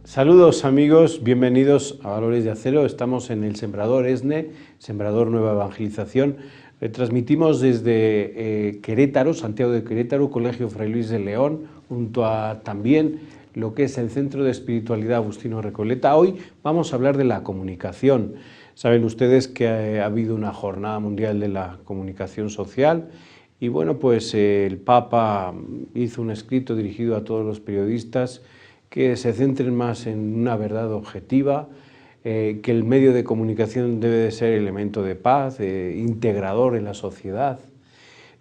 Saludos amigos, bienvenidos a Valores de Acero. Estamos en el Sembrador ESNE, Sembrador Nueva Evangelización. Transmitimos desde Querétaro, Santiago de Querétaro, Colegio Fray Luis de León, junto a también lo que es el Centro de Espiritualidad Agustino Recoleta. Hoy vamos a hablar de la comunicación. Saben ustedes que ha habido una jornada mundial de la comunicación social y bueno, pues el Papa hizo un escrito dirigido a todos los periodistas que se centren más en una verdad objetiva, que el medio de comunicación debe de ser elemento de paz, integrador en la sociedad.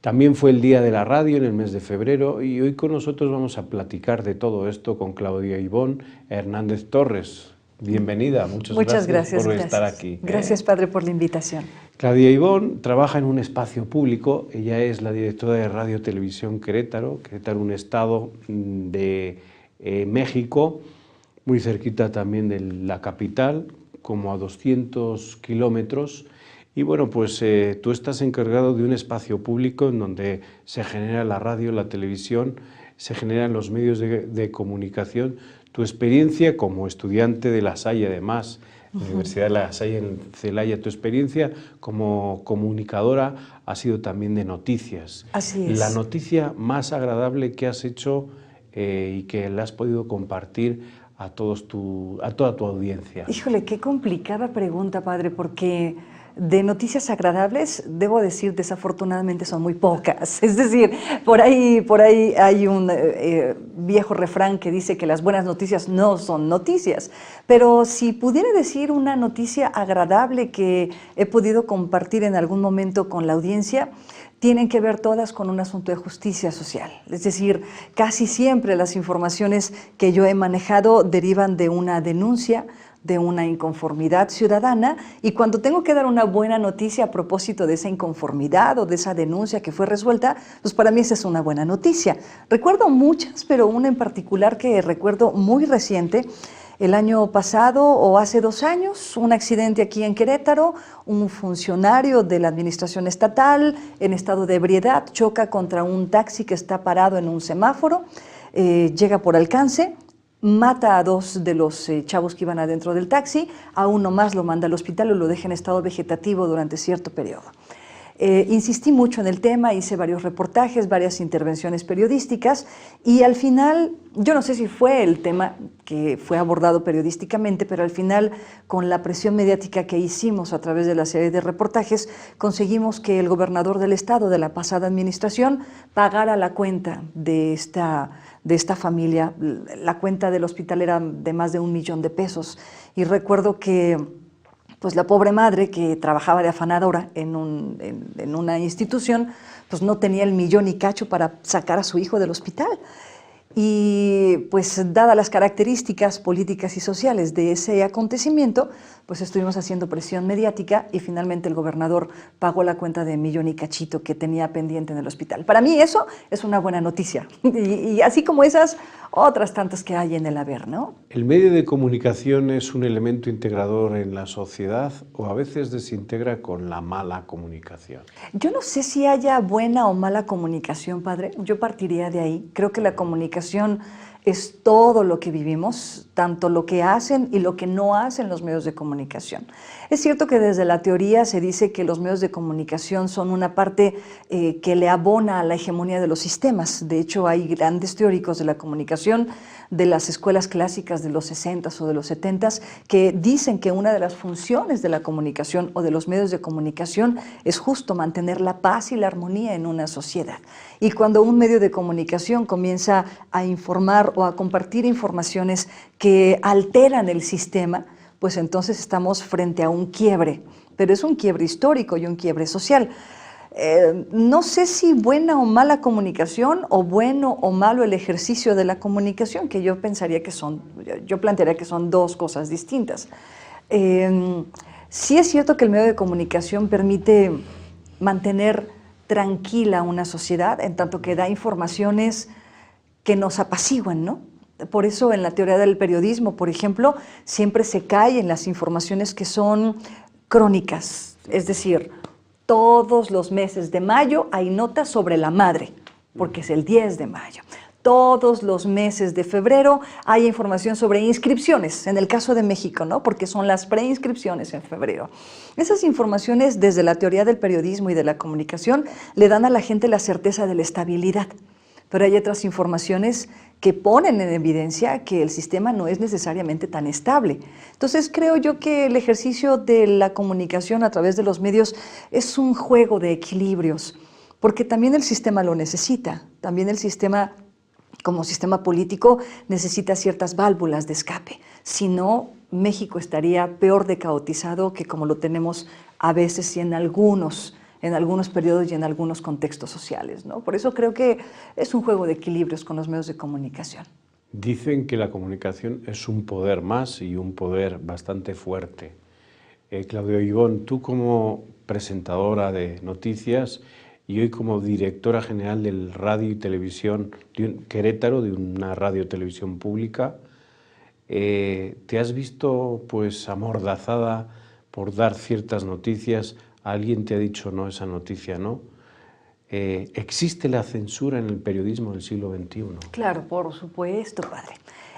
También fue el Día de la Radio en el mes de febrero y hoy con nosotros vamos a platicar de todo esto con Claudia Ivonne Hernández Torres. Bienvenida, muchas gracias por estar aquí. Gracias, Padre, por la invitación. Claudia Ivonne trabaja en un espacio público, ella es la directora de Radio Televisión Querétaro, un estado de México, muy cerquita también de la capital, como a 200 kilómetros. Y bueno, pues tú estás encargado de un espacio público en donde se genera la radio, la televisión, se generan los medios de comunicación. Tu experiencia como estudiante de La Salle, además, la Universidad de La Salle en Celaya, tu experiencia como comunicadora ha sido también de noticias. Así es. La noticia más agradable que has hecho y que le has podido compartir a toda tu audiencia. Híjole, qué complicada pregunta, Padre, porque de noticias agradables, debo decir, desafortunadamente son muy pocas. Es decir, por ahí hay un viejo refrán que dice que las buenas noticias no son noticias. Pero si pudiera decir una noticia agradable que he podido compartir en algún momento con la audiencia, tienen que ver todas con un asunto de justicia social. Es decir, casi siempre las informaciones que yo he manejado derivan de una denuncia, de una inconformidad ciudadana, y cuando tengo que dar una buena noticia a propósito de esa inconformidad o de esa denuncia que fue resuelta, pues para mí esa es una buena noticia. Recuerdo muchas, pero una en particular que recuerdo muy reciente. El año pasado o hace 2 años, un accidente aquí en Querétaro, un funcionario de la administración estatal en estado de ebriedad choca contra un taxi que está parado en un semáforo, llega por alcance, mata a 2 de los chavos que iban adentro del taxi, a uno más lo manda al hospital y lo deja en estado vegetativo durante cierto periodo. Insistí mucho en el tema, hice varios reportajes, varias intervenciones periodísticas y al final, yo no sé si fue el tema que fue abordado periodísticamente, pero al final con la presión mediática que hicimos a través de la serie de reportajes, conseguimos que el gobernador del estado de la pasada administración pagara la cuenta de esta familia. La cuenta del hospital era de más de $1 millón. Y recuerdo que pues la pobre madre que trabajaba de afanadora en una institución, pues no tenía el millón y cacho para sacar a su hijo del hospital. Y pues dadas las características políticas y sociales de ese acontecimiento, pues estuvimos haciendo presión mediática y finalmente el gobernador pagó la cuenta de $1 millón y cachito que tenía pendiente en el hospital. Para mí eso es una buena noticia y así como esas, otras tantas que hay en el haber, ¿no? ¿El medio de comunicación es un elemento integrador en la sociedad o a veces desintegra con la mala comunicación? Yo no sé si haya buena o mala comunicación, Padre. Yo partiría de ahí. Creo que la comunicación es todo lo que vivimos, tanto lo que hacen y lo que no hacen los medios de comunicación. Es cierto que desde la teoría se dice que los medios de comunicación son una parte que le abona a la hegemonía de los sistemas. De hecho, hay grandes teóricos de la comunicación de las escuelas clásicas de los 60s o de los 70s que dicen que una de las funciones de la comunicación o de los medios de comunicación es justo mantener la paz y la armonía en una sociedad. Y cuando un medio de comunicación comienza a informar o a compartir informaciones que alteran el sistema, pues entonces estamos frente a un quiebre, pero es un quiebre histórico y un quiebre social. No sé si buena o mala comunicación o bueno o malo el ejercicio de la comunicación, que yo plantearía que son 2 cosas distintas. Sí es cierto que el medio de comunicación permite mantener tranquila una sociedad, en tanto que da informaciones que nos apaciguan, ¿no? Por eso en la teoría del periodismo, por ejemplo, siempre se cae en las informaciones que son crónicas, es decir, todos los meses de mayo hay notas sobre la madre, porque es el 10 de mayo. Todos los meses de febrero hay información sobre inscripciones, en el caso de México, ¿no? Porque son las preinscripciones en febrero. Esas informaciones, desde la teoría del periodismo y de la comunicación, le dan a la gente la certeza de la estabilidad. Pero hay otras informaciones que ponen en evidencia que el sistema no es necesariamente tan estable. Entonces creo yo que el ejercicio de la comunicación a través de los medios es un juego de equilibrios, porque también el sistema lo necesita, también el sistema, como sistema político, necesita ciertas válvulas de escape. Si no, México estaría peor de caotizado que como lo tenemos a veces y en algunos periodos y en algunos contextos sociales, ¿no? Por eso creo que es un juego de equilibrios con los medios de comunicación. Dicen que la comunicación es un poder más y un poder bastante fuerte. Claudio Ibón, tú como presentadora de noticias y hoy como directora general del Radio y Televisión de Querétaro, de una radio televisión pública, ¿te has visto pues amordazada por dar ciertas noticias? ¿Alguien te ha dicho no, esa noticia no? ¿Existe la censura en el periodismo del siglo XXI? Claro, por supuesto, padre.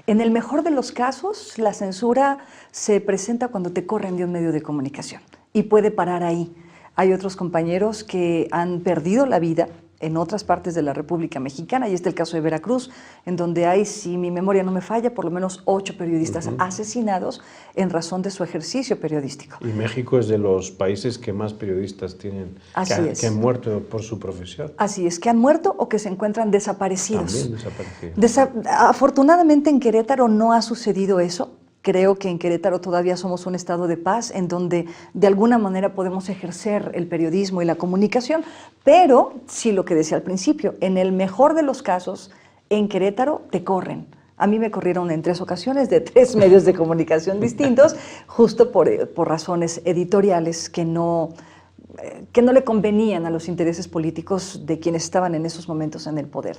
En el mejor de los casos, la censura se presenta cuando te corren de un medio de comunicación y puede parar ahí. Hay otros compañeros que han perdido la vida en otras partes de la República Mexicana, y este es el caso de Veracruz, en donde hay, si mi memoria no me falla, por lo menos 8 periodistas asesinados en razón de su ejercicio periodístico. Y México es de los países que más periodistas tienen, que han muerto por su profesión. Así es, que han muerto o que se encuentran desaparecidos. También desaparecidos. Afortunadamente en Querétaro no ha sucedido eso. Creo que en Querétaro todavía somos un estado de paz en donde de alguna manera podemos ejercer el periodismo y la comunicación, pero sí, lo que decía al principio, en el mejor de los casos, en Querétaro te corren. A mí me corrieron en 3 ocasiones de 3 medios de comunicación distintos, justo por razones editoriales que no le convenían a los intereses políticos de quienes estaban en esos momentos en el poder.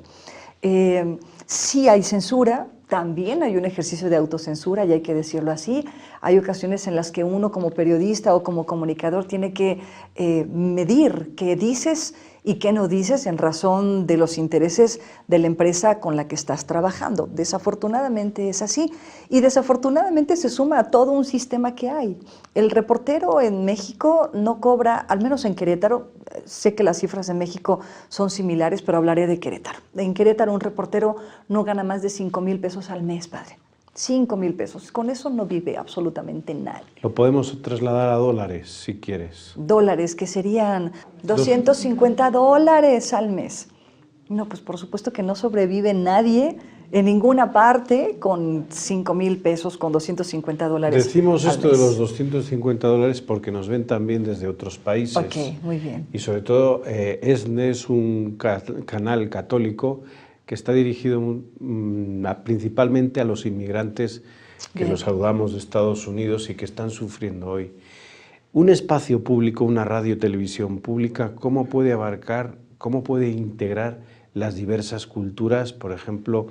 Sí hay censura, también hay un ejercicio de autocensura, y hay que decirlo así. Hay ocasiones en las que uno como periodista o como comunicador tiene que medir qué dices y qué no dices en razón de los intereses de la empresa con la que estás trabajando. Desafortunadamente es así, y desafortunadamente se suma a todo un sistema que hay. El reportero en México no cobra, al menos en Querétaro, sé que las cifras en México son similares, pero hablaré de Querétaro. En Querétaro un reportero no gana más de 5,000 pesos al mes, padre. 5,000 pesos. Con eso no vive absolutamente nadie. Lo podemos trasladar a dólares, si quieres. Dólares, que serían $250 al mes. No, pues por supuesto que no sobrevive nadie en ninguna parte con 5,000 pesos, con $250. Decimos al esto mes. de los $250 porque nos ven también desde otros países. Ok, muy bien. Y sobre todo, ESNE es un canal católico que está dirigido principalmente a los inmigrantes que los saludamos de Estados Unidos y que están sufriendo hoy. Un espacio público, una radio televisión pública, ¿cómo puede abarcar, cómo puede integrar las diversas culturas, por ejemplo,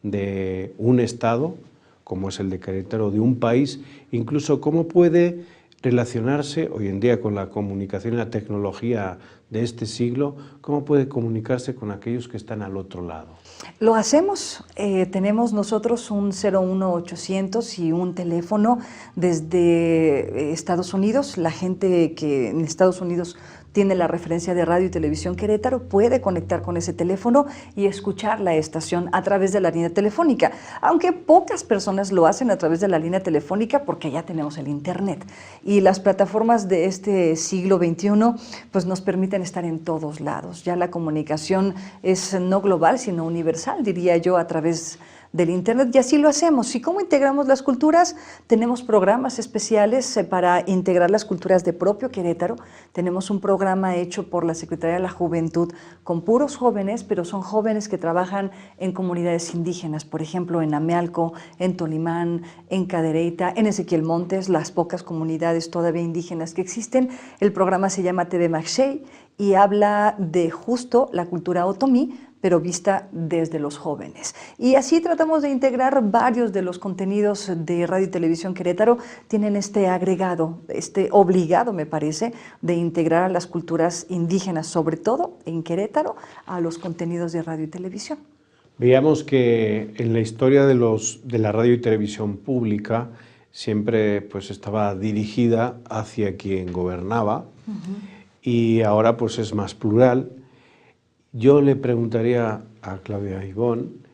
de un estado, como es el de Querétaro, de un país, incluso cómo puede relacionarse hoy en día con la comunicación y la tecnología de este siglo, cómo puede comunicarse con aquellos que están al otro lado? Lo hacemos, tenemos nosotros un 01800 y un teléfono desde Estados Unidos. La gente que en Estados Unidos tiene la referencia de Radio y Televisión Querétaro puede conectar con ese teléfono y escuchar la estación a través de la línea telefónica, aunque pocas personas lo hacen a través de la línea telefónica porque ya tenemos el internet, y las plataformas de este siglo XXI pues nos permiten estar en todos lados. Ya la comunicación es no global sino universal, diría yo, a través del internet, y así lo hacemos. ¿Y cómo integramos las culturas? Tenemos programas especiales para integrar las culturas de propio Querétaro. Tenemos un programa hecho por la Secretaría de la Juventud con puros jóvenes, pero son jóvenes que trabajan en comunidades indígenas, por ejemplo en Amealco, en Tolimán, en Cadereyta, en Ezequiel Montes, las pocas comunidades todavía indígenas que existen. El programa se llama TV Maxey y habla de justo la cultura otomí, pero vista desde los jóvenes. Y así tratamos de integrar varios de los contenidos de Radio y Televisión Querétaro. Tienen este agregado, este obligado, me parece, de integrar a las culturas indígenas, sobre todo en Querétaro, a los contenidos de radio y televisión. Veíamos que en la historia de la radio y televisión pública siempre pues, estaba dirigida hacia quien gobernaba y ahora pues, es más plural. Yo le preguntaría a Claudia Ibón,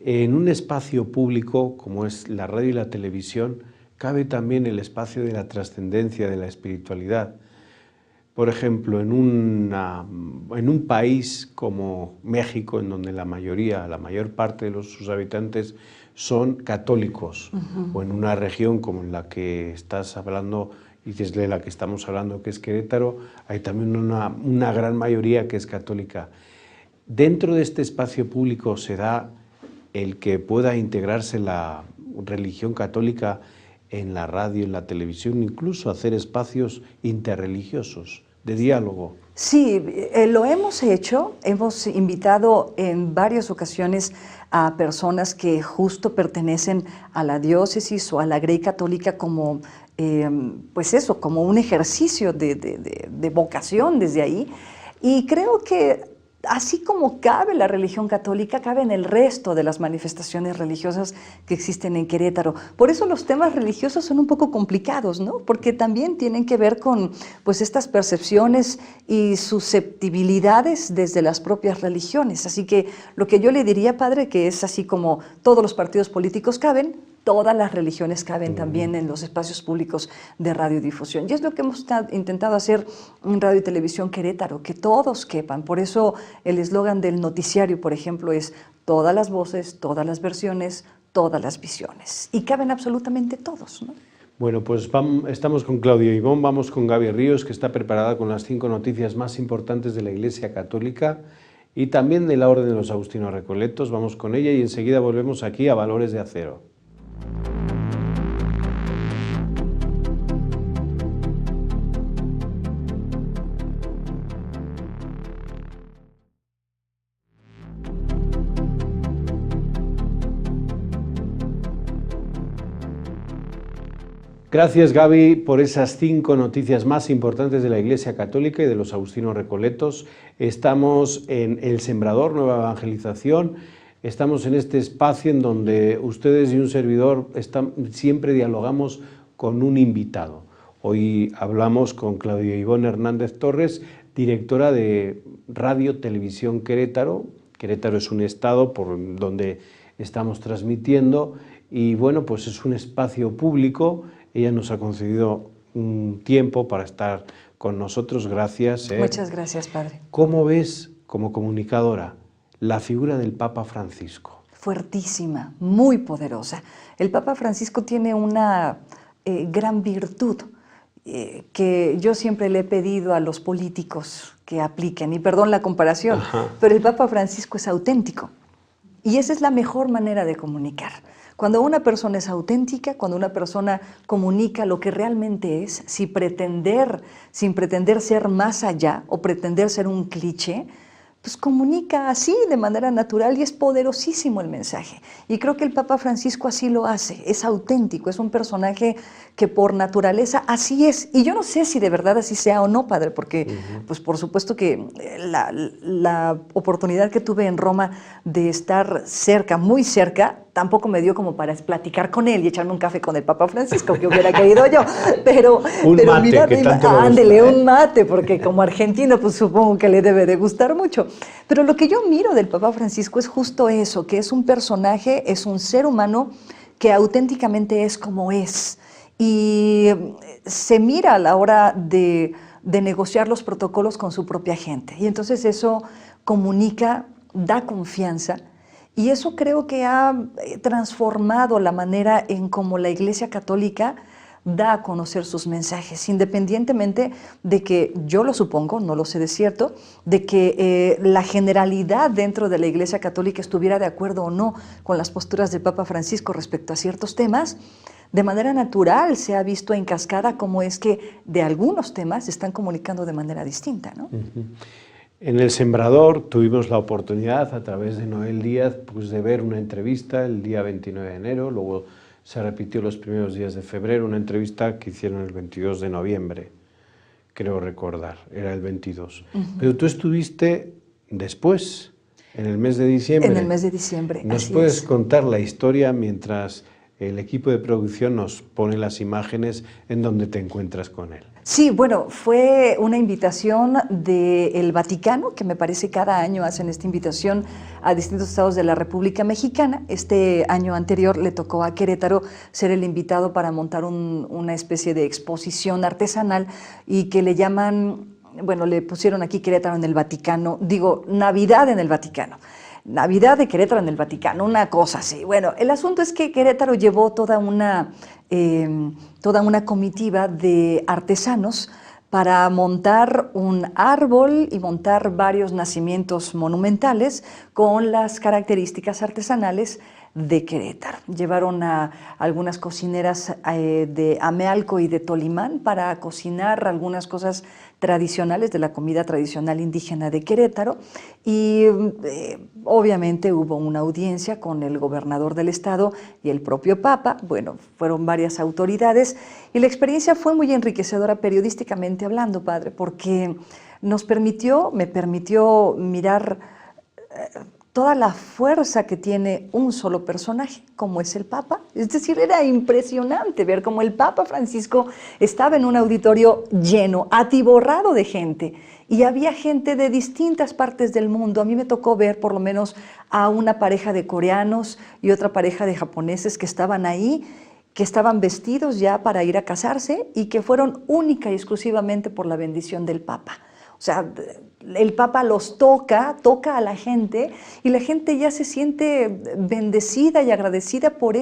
en un espacio público como es la radio y la televisión, cabe también el espacio de la trascendencia, de la espiritualidad. Por ejemplo, en un país como México, en donde la mayor parte de sus habitantes son católicos, o en una región como en la que estás hablando y desde la que estamos hablando, que es Querétaro, hay también una gran mayoría que es católica. Dentro de este espacio público se da el que pueda integrarse la religión católica en la radio, en la televisión, incluso hacer espacios interreligiosos de diálogo. Sí, lo hemos hecho, hemos invitado en varias ocasiones a personas que justo pertenecen a la diócesis o a la Grey Católica como, pues eso, como un ejercicio de vocación desde ahí. Y creo que así como cabe la religión católica, cabe en el resto de las manifestaciones religiosas que existen en Querétaro. Por eso los temas religiosos son un poco complicados, ¿no? Porque también tienen que ver con pues, estas percepciones y susceptibilidades desde las propias religiones. Así que lo que yo le diría, padre, que es así como todos los partidos políticos caben, todas las religiones caben también en los espacios públicos de radiodifusión. Y es lo que hemos intentado hacer en Radio y Televisión Querétaro, que todos quepan. Por eso el eslogan del noticiario, por ejemplo, es todas las voces, todas las versiones, todas las visiones. Y caben absolutamente todos, ¿no? Bueno, pues estamos con Claudia Ibón, vamos con Gaby Ríos, que está preparada con las 5 noticias más importantes de la Iglesia Católica y también de la Orden de los Agustinos Recoletos. Vamos con ella y enseguida volvemos aquí a Valores de Acero. Gracias, Gaby, por esas 5 noticias más importantes de la Iglesia Católica y de los Agustinos Recoletos. Estamos en El Sembrador, Nueva Evangelización. Estamos en este espacio en donde ustedes y un servidor siempre dialogamos con un invitado. Hoy hablamos con Claudia Ibón Hernández Torres, directora de Radio Televisión Querétaro. Querétaro es un estado por donde estamos transmitiendo y bueno, pues es un espacio público. Ella nos ha concedido un tiempo para estar con nosotros. Gracias. Muchas gracias, padre. ¿Cómo ves, como comunicadora, la figura del Papa Francisco? Fuertísima, muy poderosa. El Papa Francisco tiene una gran virtud que yo siempre le he pedido a los políticos que apliquen, y perdón la comparación, pero el Papa Francisco es auténtico. Y esa es la mejor manera de comunicar. Cuando una persona es auténtica, cuando una persona comunica lo que realmente es, sin pretender ser más allá o pretender ser un cliché, pues comunica así, de manera natural, y es poderosísimo el mensaje. Y creo que el Papa Francisco así lo hace, es auténtico, es un personaje que por naturaleza así es. Y yo no sé si de verdad así sea o no, padre, porque pues por supuesto que la oportunidad que tuve en Roma de estar cerca, muy cerca, tampoco me dio como para platicar con él y echarme un café con el Papa Francisco, que hubiera caído yo. Pero mate, mira, que tanto ándele, un mate, porque como argentino, pues supongo que le debe de gustar mucho. Pero lo que yo miro del Papa Francisco es justo eso, que es un personaje, es un ser humano que auténticamente es como es. Y se mira a la hora de negociar los protocolos con su propia gente. Y entonces eso comunica, da confianza. Y eso creo que ha transformado la manera en cómo la Iglesia Católica da a conocer sus mensajes, independientemente de que, yo lo supongo, no lo sé de cierto, de que la generalidad dentro de la Iglesia Católica estuviera de acuerdo o no con las posturas del Papa Francisco respecto a ciertos temas. De manera natural se ha visto en cascada cómo es que de algunos temas se están comunicando de manera distinta, ¿no? En El Sembrador tuvimos la oportunidad a través de Noel Díaz pues, de ver una entrevista el día 29 de enero, luego se repitió los primeros días de febrero, una entrevista que hicieron el 22 de noviembre, creo recordar, era el 22. Pero tú estuviste después. En el mes de diciembre. En el mes de diciembre. ¿Nos así puedes es. contar la historia mientras el equipo de producción nos pone las imágenes en donde te encuentras con él? Sí, bueno, fue una invitación del Vaticano, que me parece cada año hacen esta invitación a distintos estados de la República Mexicana. Este año anterior le tocó a Querétaro ser el invitado para montar una especie de exposición artesanal y que le llaman, bueno, le pusieron aquí Querétaro en el Vaticano, digo, Navidad en el Vaticano. Navidad de Querétaro en el Vaticano, una cosa así. Bueno, el asunto es que Querétaro llevó toda una comitiva de artesanos para montar un árbol y montar varios nacimientos monumentales con las características artesanales de Querétaro. Llevaron a algunas cocineras de Amealco y de Tolimán para cocinar algunas cosas tradicionales de la comida tradicional indígena de Querétaro y obviamente hubo una audiencia con el gobernador del estado y el propio Papa. Bueno, fueron varias autoridades y la experiencia fue muy enriquecedora periodísticamente hablando, padre, porque me permitió mirar toda la fuerza que tiene un solo personaje, como es el Papa. Es decir, era impresionante ver cómo el Papa Francisco estaba en un auditorio lleno, atiborrado de gente, y había gente de distintas partes del mundo. A mí me tocó ver por lo menos a una pareja de coreanos y otra pareja de japoneses que estaban ahí, que estaban vestidos ya para ir a casarse y que fueron única y exclusivamente por la bendición del Papa. O sea, el Papa los toca a la gente y la gente ya se siente bendecida y agradecida por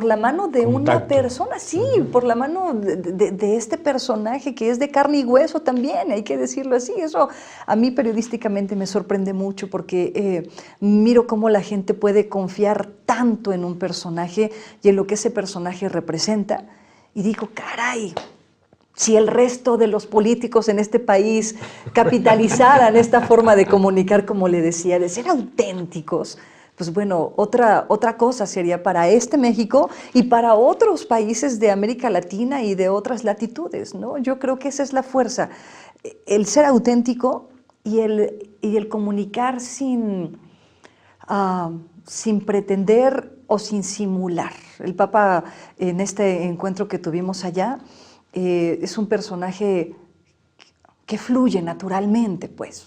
la mano de Contacto. Una persona, sí, por la mano de este personaje que es de carne y hueso también, hay que decirlo así. Eso a mí periodísticamente me sorprende mucho porque miro cómo la gente puede confiar tanto en un personaje y en lo que ese personaje representa y digo, caray, si el resto de los políticos en este país capitalizaran esta forma de comunicar, como le decía, de ser auténticos, pues bueno, otra cosa sería para este México y para otros países de América Latina y de otras latitudes, ¿no? Yo creo que esa es la fuerza, el ser auténtico y el comunicar sin pretender o sin simular. El Papa, en este encuentro que tuvimos allá, es un personaje que fluye naturalmente, pues,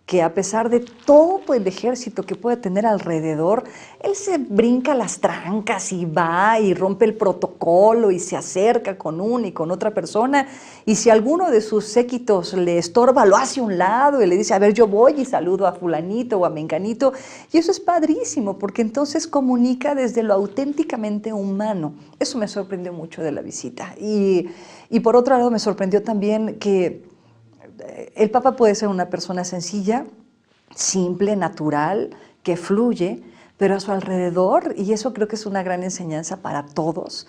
que a pesar de todo el ejército que puede tener alrededor, él se brinca las trancas y va y rompe el protocolo y se acerca con una y con otra persona, y si alguno de sus séquitos le estorba, lo hace a un lado y le dice, a ver, yo voy y saludo a fulanito o a menganito, y eso es padrísimo, porque entonces comunica desde lo auténticamente humano. Eso me sorprendió mucho de la visita, y por otro lado me sorprendió también que el Papa puede ser una persona sencilla, simple, natural, que fluye, pero a su alrededor, y eso creo que es una gran enseñanza para todos,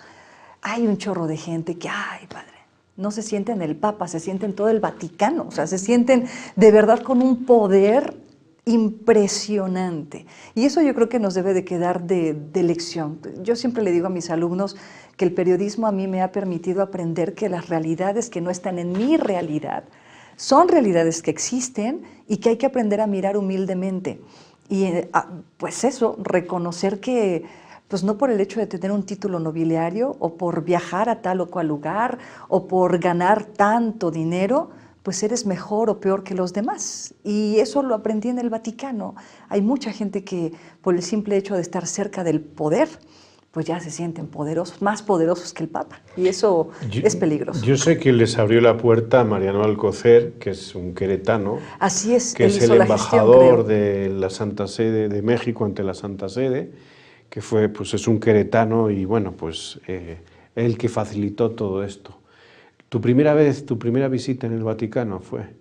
hay un chorro de gente que, ay, padre, no se siente en el Papa, se siente en todo el Vaticano, o sea, se sienten de verdad con un poder impresionante. Y eso yo creo que nos debe de quedar de lección. Yo siempre le digo a mis alumnos que el periodismo a mí me ha permitido aprender que las realidades que no están en mi realidad son realidades que existen y que hay que aprender a mirar humildemente. Y pues eso, reconocer que pues no por el hecho de tener un título nobiliario o por viajar a tal o cual lugar o por ganar tanto dinero, pues eres mejor o peor que los demás. Y eso lo aprendí en el Vaticano. Hay mucha gente que por el simple hecho de estar cerca del poder, pues ya se sienten poderosos, más poderosos que el Papa, y eso es peligroso. Yo sé que les abrió la puerta a Mariano Alcocer, que es un queretano. Así es, que es el embajador de la Santa Sede de México ante la Santa Sede, que fue, pues es un queretano y bueno, pues el que facilitó todo esto. ¿Tu primera visita en el Vaticano fue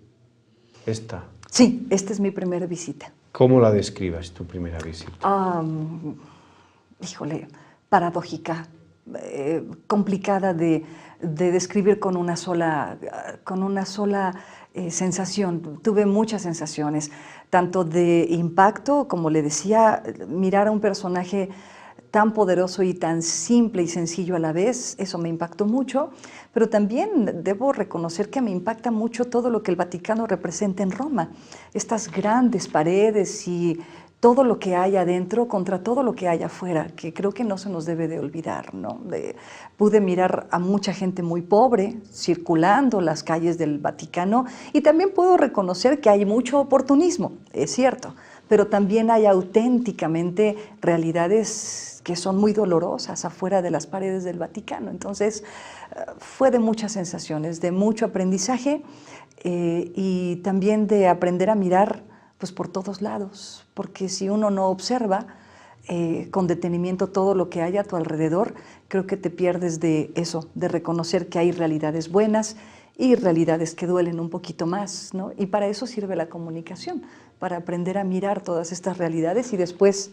esta? Sí, esta es mi primera visita. ¿Cómo la describas, tu primera visita? Híjole, paradójica, complicada de describir con una sola sensación. Tuve muchas sensaciones, tanto de impacto, como le decía, mirar a un personaje tan poderoso y tan simple y sencillo a la vez, eso me impactó mucho, pero también debo reconocer que me impacta mucho todo lo que el Vaticano representa en Roma, estas grandes paredes y todo lo que hay adentro contra todo lo que hay afuera, que creo que no se nos debe de olvidar, ¿no? Pude mirar a mucha gente muy pobre circulando las calles del Vaticano y también puedo reconocer que hay mucho oportunismo, es cierto, pero también hay auténticamente realidades que son muy dolorosas afuera de las paredes del Vaticano. Entonces, fue de muchas sensaciones, de mucho aprendizaje y también de aprender a mirar pues por todos lados, porque si uno no observa con detenimiento todo lo que hay a tu alrededor, creo que te pierdes de eso, de reconocer que hay realidades buenas y realidades que duelen un poquito más, ¿no? Y para eso sirve la comunicación, para aprender a mirar todas estas realidades y después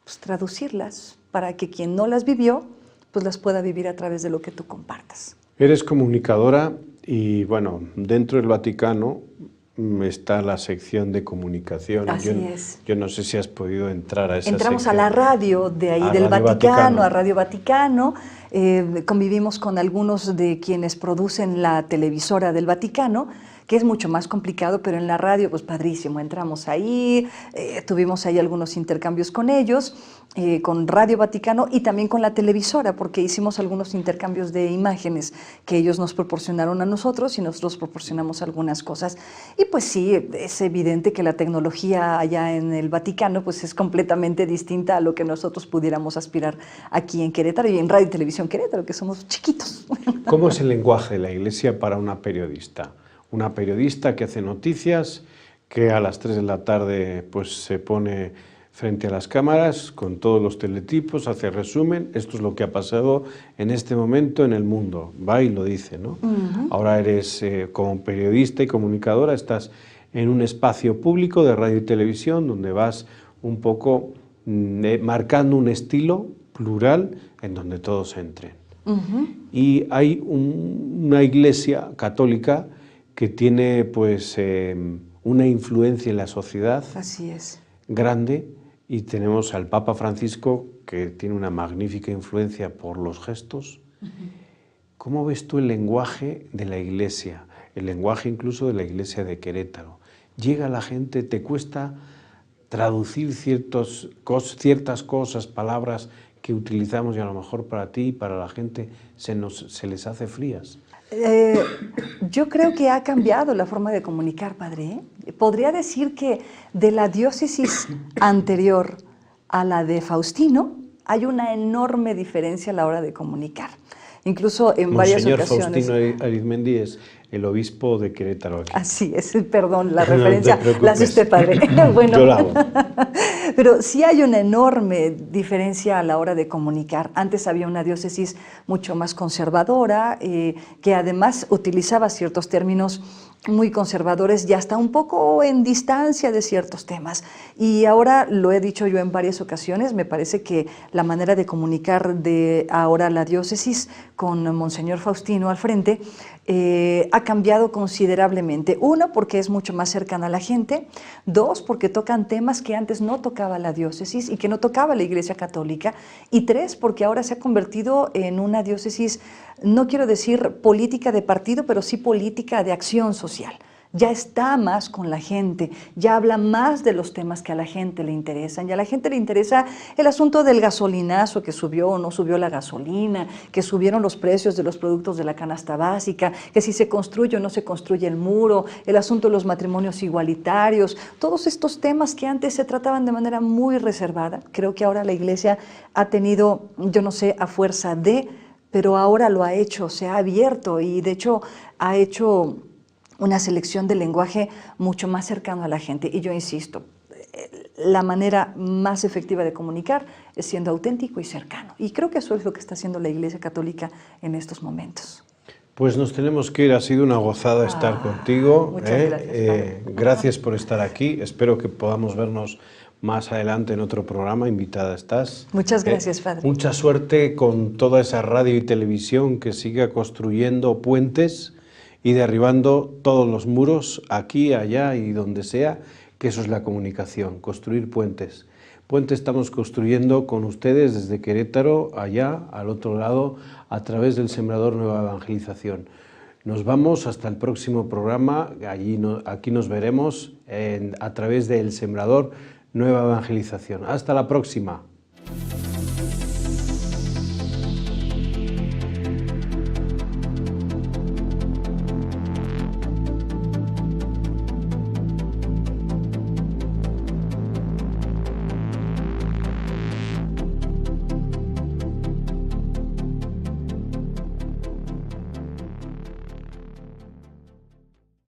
pues, traducirlas para que quien no las vivió, pues las pueda vivir a través de lo que tú compartas. Eres comunicadora y, bueno, dentro del Vaticano está la sección de comunicación. Así es. Yo no sé si has podido entrar a esa Entramos sección. a la radio de ahí del Vaticano, a Radio Vaticano. Convivimos con algunos de quienes producen la televisora del Vaticano, que es mucho más complicado, pero en la radio, pues padrísimo, entramos ahí, tuvimos ahí algunos intercambios con ellos, con Radio Vaticano y también con la televisora, porque hicimos algunos intercambios de imágenes que ellos nos proporcionaron a nosotros y nosotros proporcionamos algunas cosas. Y pues sí, es evidente que la tecnología allá en el Vaticano pues es completamente distinta a lo que nosotros pudiéramos aspirar aquí en Querétaro y en Radio y Televisión Querétaro, que somos chiquitos. ¿Cómo es el lenguaje de la Iglesia para una periodista? Una periodista que hace noticias, que a las 3 de la tarde pues, se pone frente a las cámaras con todos los teletipos, hace resumen, esto es lo que ha pasado en este momento en el mundo, va y lo dice, ¿no? Ahora eres como periodista y comunicadora, estás en un espacio público de radio y televisión donde vas un poco marcando un estilo plural en donde todos entren. Y hay una iglesia católica que tiene pues una influencia en la sociedad. Así es. Grande, y tenemos al Papa Francisco que tiene una magnífica influencia por los gestos. ¿Cómo ves tú el lenguaje de la Iglesia, el lenguaje incluso de la Iglesia de Querétaro? ¿Llega a la gente, te cuesta traducir ciertas cosas, palabras que utilizamos y a lo mejor para ti y para la gente se les hace frías? Yo creo que ha cambiado la forma de comunicar, padre. Podría decir que de la diócesis anterior a la de Faustino hay una enorme diferencia a la hora de comunicar. Incluso en varias ocasiones. Faustino Arizmendi es el obispo de Querétaro. Aquí. Así es, perdón, la referencia no te preocupes. la hace usted, padre. Bueno, yo la hago. Pero sí hay una enorme diferencia a la hora de comunicar. Antes había una diócesis mucho más conservadora, que además utilizaba ciertos términos muy conservadores y hasta un poco en distancia de ciertos temas. Y ahora, lo he dicho yo en varias ocasiones, me parece que la manera de comunicar de ahora la diócesis con Monseñor Faustino al frente ha cambiado considerablemente. Uno, porque es mucho más cercana a la gente. Dos, porque tocan temas que antes no tocaba la diócesis y que no tocaba la Iglesia Católica. Y tres, porque ahora se ha convertido en una diócesis, no quiero decir política de partido, pero sí política de acción social. Ya está más con la gente, ya habla más de los temas que a la gente le interesan. Y a la gente le interesa el asunto del gasolinazo, que subió o no subió la gasolina, que subieron los precios de los productos de la canasta básica, que si se construye o no se construye el muro, el asunto de los matrimonios igualitarios, todos estos temas que antes se trataban de manera muy reservada. Creo que ahora la Iglesia ha tenido, yo no sé, a fuerza de, pero ahora lo ha hecho, se ha abierto y de hecho ha hecho una selección de lenguaje mucho más cercano a la gente. Y yo insisto, la manera más efectiva de comunicar es siendo auténtico y cercano. Y creo que eso es lo que está haciendo la Iglesia Católica en estos momentos. Pues nos tenemos que ir, ha sido una gozada estar contigo. Muchas gracias. Gracias por estar aquí, espero que podamos vernos más adelante en otro programa, invitada estás. Muchas gracias, padre. Mucha suerte con toda esa radio y televisión que siga construyendo puentes y derribando todos los muros, aquí, allá y donde sea, que eso es la comunicación, construir puentes. Puentes estamos construyendo con ustedes desde Querétaro, allá, al otro lado, a través del Sembrador Nueva Evangelización. Nos vamos hasta el próximo programa, aquí nos veremos a través del Sembrador Nueva Evangelización. Hasta la próxima.